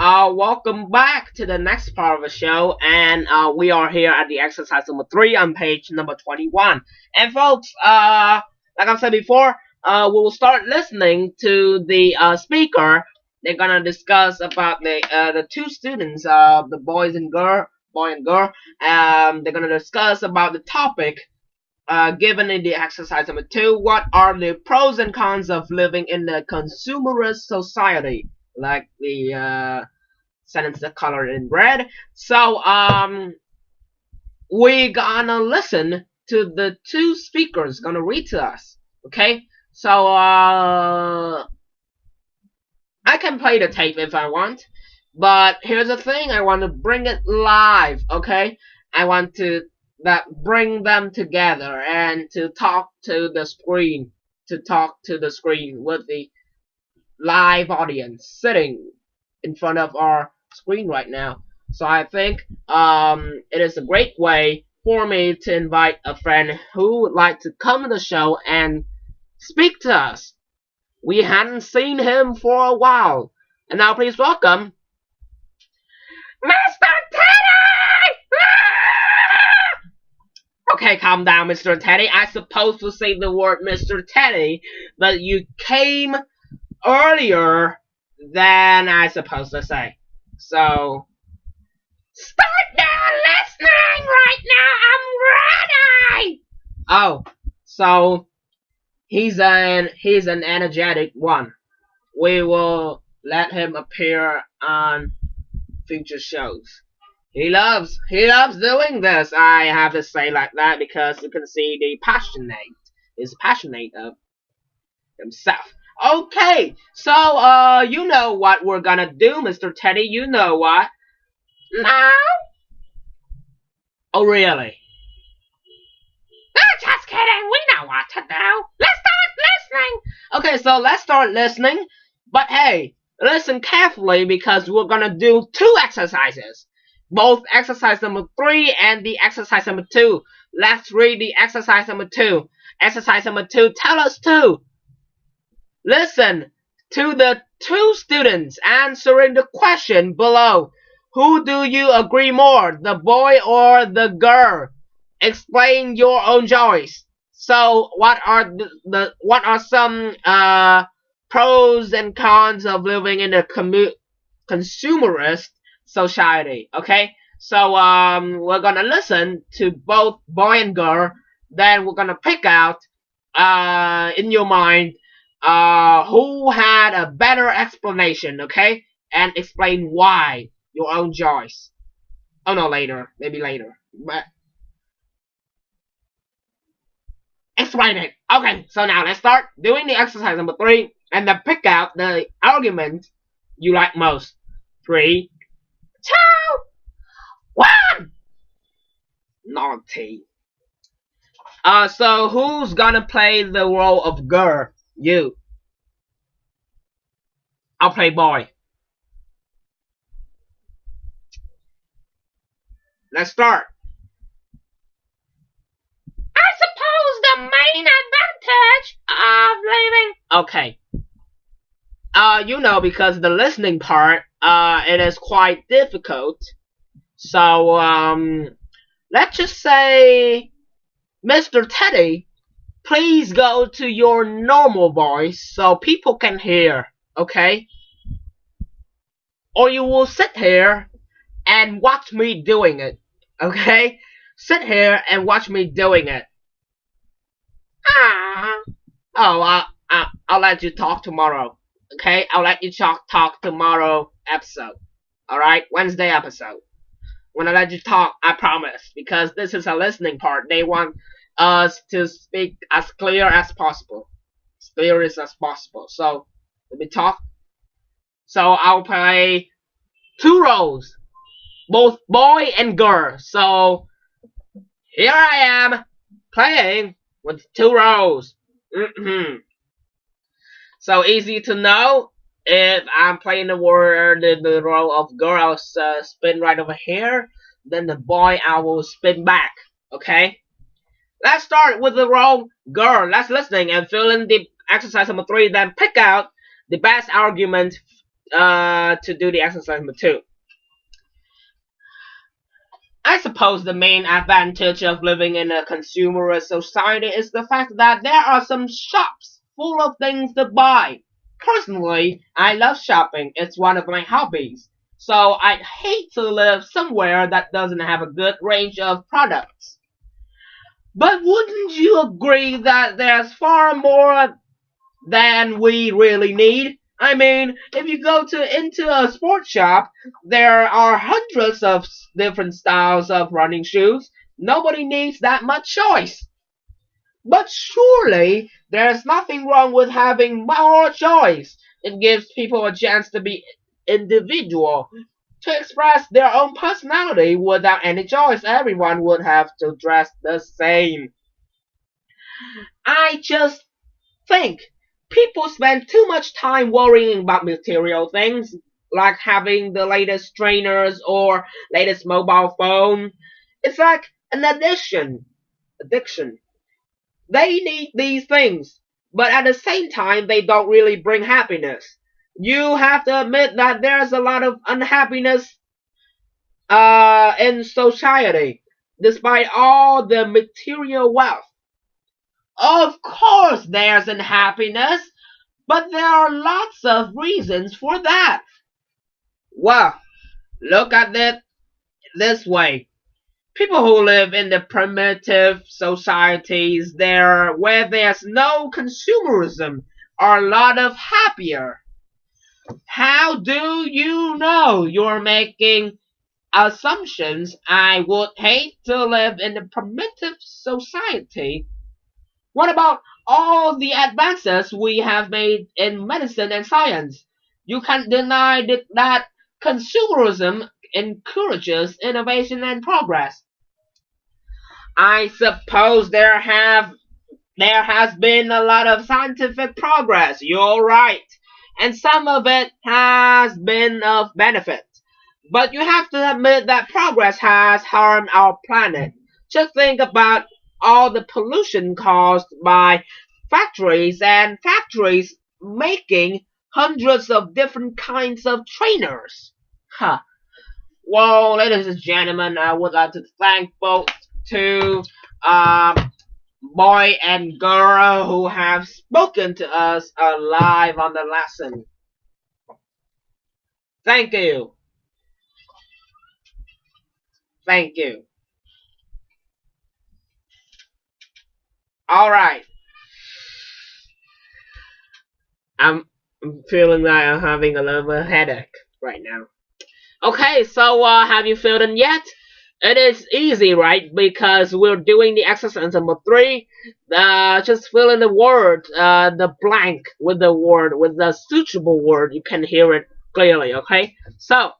welcome back to the next part of the show, and we are here at the exercise number 3 on page number 21. And folks, like I said before, we will start listening to the speaker. They're gonna discuss about the two students, the boy and girl. They're gonna discuss about the topic given in the exercise number 2. What are the pros and cons of living in a consumerist society? Like the sentence that colored in red. So we gonna listen to the two speakers gonna read to us. Okay, so I can play the tape if I want, but here's the thing: I want to bring it live. Okay, I want to bring them together and to talk to the screen, with the live audience sitting in front of our screen right now. So I think it is a great way for me to invite a friend who would like to come to the show and speak to us. We hadn't seen him for a while. And now please welcome Mr. Teddy! Okay, calm down, Mr. Teddy. I supposed to say the word Mr. Teddy, but you came earlier than I supposed to say. So start the listening right now. I'm ready. Oh, so he's an energetic one. We will let him appear on future shows. He loves doing this. I have to say like that because you can see the passionate of himself. Okay, so you know what we're gonna do, Mr. Teddy. You know what? No? Oh, really? Just kidding. We know what to do. Let's start listening. Okay, so let's start listening. But hey, listen carefully because we're gonna do 2 exercises. Both exercise number 3 and the exercise number 2. Let's read the exercise number 2. Exercise number 2, tell us to. Listen to the 2 students answering the question below. Who do you agree more, the boy or the girl? Explain your own choice. So, what are some pros and cons of living in a consumerist society? Okay, so we're gonna listen to both boy and girl. Then we're gonna pick out in your mind who had a better explanation, okay? And explain why, your own choice. Oh no, maybe later. But explain it. Okay, so now let's start doing the exercise number 3 and then pick out the argument you like most. 3, 2, 1. Naughty. So who's gonna play the role of girl? You. I'll play boy. Let's start. I suppose the main advantage of living. Okay. You know, because the listening part, it is quite difficult. So, let's just say, Mr. Teddy, please go to your normal voice so people can hear, okay? Or you will sit here and watch me doing it, okay? Sit here and watch me doing it. Oh, I'll let you talk tomorrow, okay? I'll let you talk tomorrow episode, alright? Wednesday episode. When I let you talk, I promise, because this is a listening part. They want us to speak as clear as possible. As clear as possible. So, let me talk. So, I'll play 2 roles. Both boy and girl. So, here I am, playing with 2 roles. So, easy to know. If I'm playing the role of girl, I'll spin right over here. Then the boy, I will spin back. Okay? Let's start with the role girl. Let's listening and fill in the exercise number 3. Then pick out the best argument to do the exercise number 2. I suppose the main advantage of living in a consumerist society is the fact that there are some shops full of things to buy. Personally, I love shopping. It's one of my hobbies. So I'd hate to live somewhere that doesn't have a good range of products. But wouldn't you agree that there's far more than we really need? I mean, if you go into a sports shop, there are hundreds of different styles of running shoes. Nobody needs that much choice. But surely, there's nothing wrong with having more choice. It gives people a chance to be individual, to express their own personality. Without any choice, everyone would have to dress the same. I just think people spend too much time worrying about material things, like having the latest trainers or latest mobile phone. It's like an addiction. They need these things, but at the same time, they don't really bring happiness. You have to admit that there's a lot of unhappiness in society, despite all the material wealth. Of course there's unhappiness, but there are lots of reasons for that. Well, look at it this way. People who live in the primitive societies where there's no consumerism are a lot of happier. How do you know? You're making assumptions. I would hate to live in a primitive society. What about all the advances we have made in medicine and science? You can't deny that consumerism encourages innovation and progress. I suppose there has been a lot of scientific progress. You're right. And some of it has been of benefit. But you have to admit that progress has harmed our planet. Just think about all the pollution caused by factories making hundreds of different kinds of trainers. Well, ladies and gentlemen, I would like to thank both two boy and girl who have spoken to us live on the lesson. Thank you. Thank you. Alright. I'm feeling like I'm having a little bit of headache right now. Okay, so have you filled in yet? It is easy, right? Because we're doing the exercise number 3. Just fill in the word, the blank with the word, with the suitable word. You can hear it clearly, okay? So,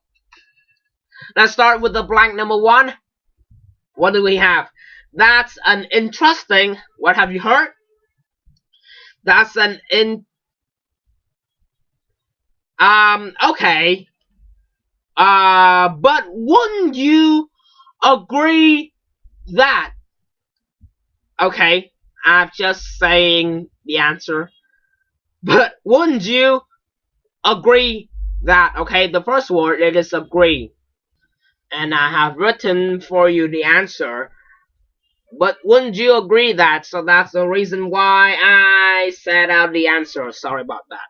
let's start with the blank number 1. What do we have? That's an interesting. What have you heard? That's an okay. But wouldn't you agree that? Okay, I'm just saying the answer. But wouldn't you agree that? Okay, the first word, it is agree. And I have written for you the answer. But wouldn't you agree that? So that's the reason why I set out the answer. Sorry about that.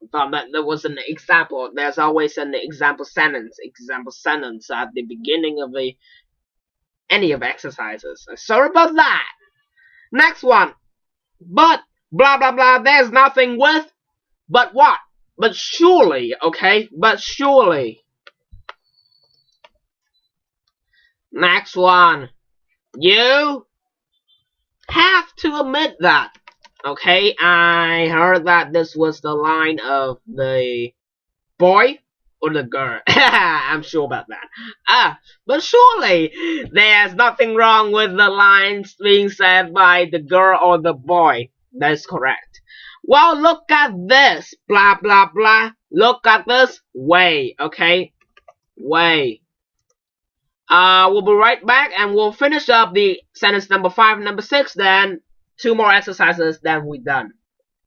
I thought that there was an example. There's always an example sentence at the beginning of any of exercises. Sorry about that. Next one. But blah blah blah. There's nothing with. But what? But surely. Okay. But surely. Next one. You have to admit that. Okay, I heard that this was the line of the boy or the girl. I'm sure about that. But surely there's nothing wrong with the lines being said by the girl or the boy. That's correct. Well, look at this. Blah, blah, blah. Look at this. Way. Okay? Way. We'll be right back and we'll finish up the sentence number 5 and number 6. Then 2 more exercises, then we're done.